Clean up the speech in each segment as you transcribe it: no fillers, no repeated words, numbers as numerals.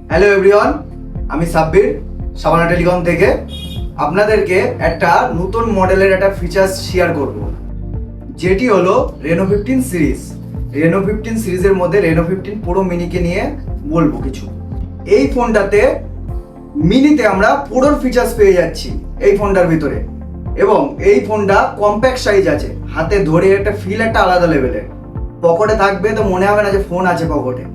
Hello everyone, আমি Sabbir Shabana telecom থেকে আপনাদেরকে একটা নতুন মডেলের একটা ফিচার্স শেয়ার করব, যেটি হলো রেনো 15 সিরিজ। রেনো 15 সিরিজের মধ্যে রেনো 15 পুরো মিনিকে নিয়ে বলবো কিছু। এই ফোনটাতে মিনিতে আমরা পুরোর ফিচার্স পেয়ে যাচ্ছি এই ফোনটার ভিতরে, এবং এই ফোনটা কম্প্যাক্ট সাইজ আছে, হাতে ধরে একটা ফিল একটা আলাদা লেভেলের। পকেটে থাকবে তো মনে হবে না যে ফোন আছে পকেটে।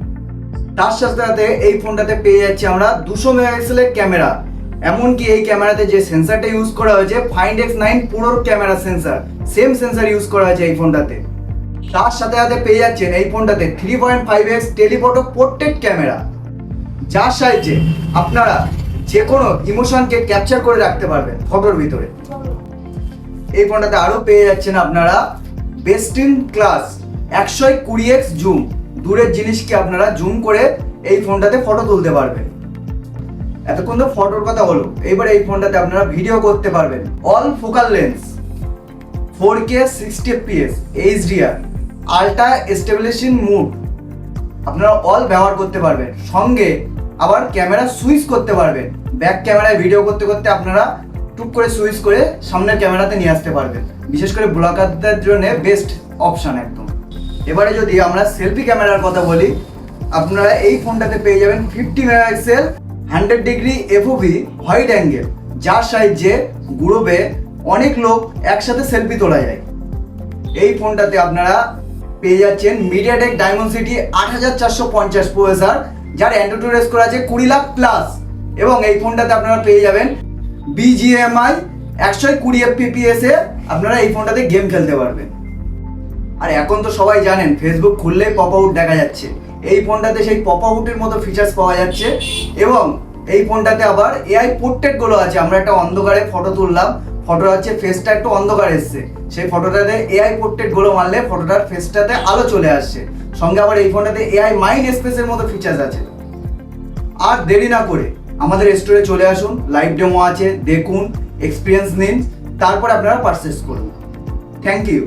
তার সাথে সাথে এই ফোনটাতে পেয়ে যাচ্ছি আমরা 200 মেগাপিক্সেলের ক্যামেরা, এমনকি এই ক্যামেরাতে যে সেন্সারটা ইউজ করা হয়েছে ফাইন্ড X9 পুরোর camera sensor, same sensor use করা হয়েছে এই ফোনটাতে। তার সাথে সাথে পেয়ে যাচ্ছেন এই ফোনটাতে 3.5x টেলিফটো পোর্ট্রেট ক্যামেরা, যার সাহায্যে আপনারা যে কোনো ইমোশনকে ক্যাপচার করে রাখতে পারবেন ফটোর ভিতরে। এই ফোনটাতে আরও পেয়ে যাচ্ছেন আপনারা best in class 120x zoom, দূরের জিনিসকে আপনারা জুম করে এই ফোনটাতে ফটো তুলতে পারবেন। এতক্ষণ তো ফটোর কথা হলো, এবার এই ফোনটাতে আপনারা ভিডিও করতে পারবেন। All focal lens, 4K 60fps HDR, ultra stabilisation mode আপনারা অল ব্যবহার করতে পারবেন। সঙ্গে আবার ক্যামেরা সুইচ করতে পারবেন, ব্যাক ক্যামেরায় ভিডিও করতে করতে আপনারা টুক করে সুইচ করে সামনের ক্যামেরাতে নিয়ে আসতে পারবেন। বিশেষ করে ব্লগারদের জন্য বেস্ট অপশন একদম। এবারে যদি আমরা সেলফি ক্যামেরার কথা বলি, আপনারা এই ফোনটাতে পেয়ে যাবেন 50 megapixel 100 degree FOV white angle, যার সাহায্যে গ্রুপে অনেক লোক একসাথে সেলফি তোলা যায়। এই ফোনটাতে আপনারা পেয়ে যাচ্ছেন মিডিয়াটেক ডায়মন্ডসিটি 8450 প্রসেসর, যার অ্যান্ড্রয়েড স্কোর আছে 20 লাখ প্লাস, এবং এই ফোনটাতে আপনারা পেয়ে যাবেন BGMI 120 FPS এ আপনারা এই ফোনটাতে গেম খেলতে পারবেন। আর এখন তো সবাই জানেন ফেসবুক খুললেই পপ আউট দেখা যাচ্ছে, এই ফোনটাতে সেই পপ আউটের মতো ফিচার্স পাওয়া যাচ্ছে। এবং এই ফোনটাতে আবার AI পোর্ট্রেট গুলো আছে, আমরা একটা অন্ধকারে ফটো তুললাম, ফটো হচ্ছে ফেসটা একটু অন্ধকার এসছে, সেই ফটোটাতে AI পোর্ট্রেট গুলো মারলে ফটোটার ফেসটাতে আলো চলে আসছে। সঙ্গে আবার এই ফোনটাতে AI মাইন্ড স্পেসের মতো ফিচার্স আছে। আর দেরি না করে আমাদের স্টোরে চলে আসুন, লাইভ ডেমো আছে, দেখুন, এক্সপিরিয়েন্স নিন, তারপর আপনারা পারচেস করুন। Thank you.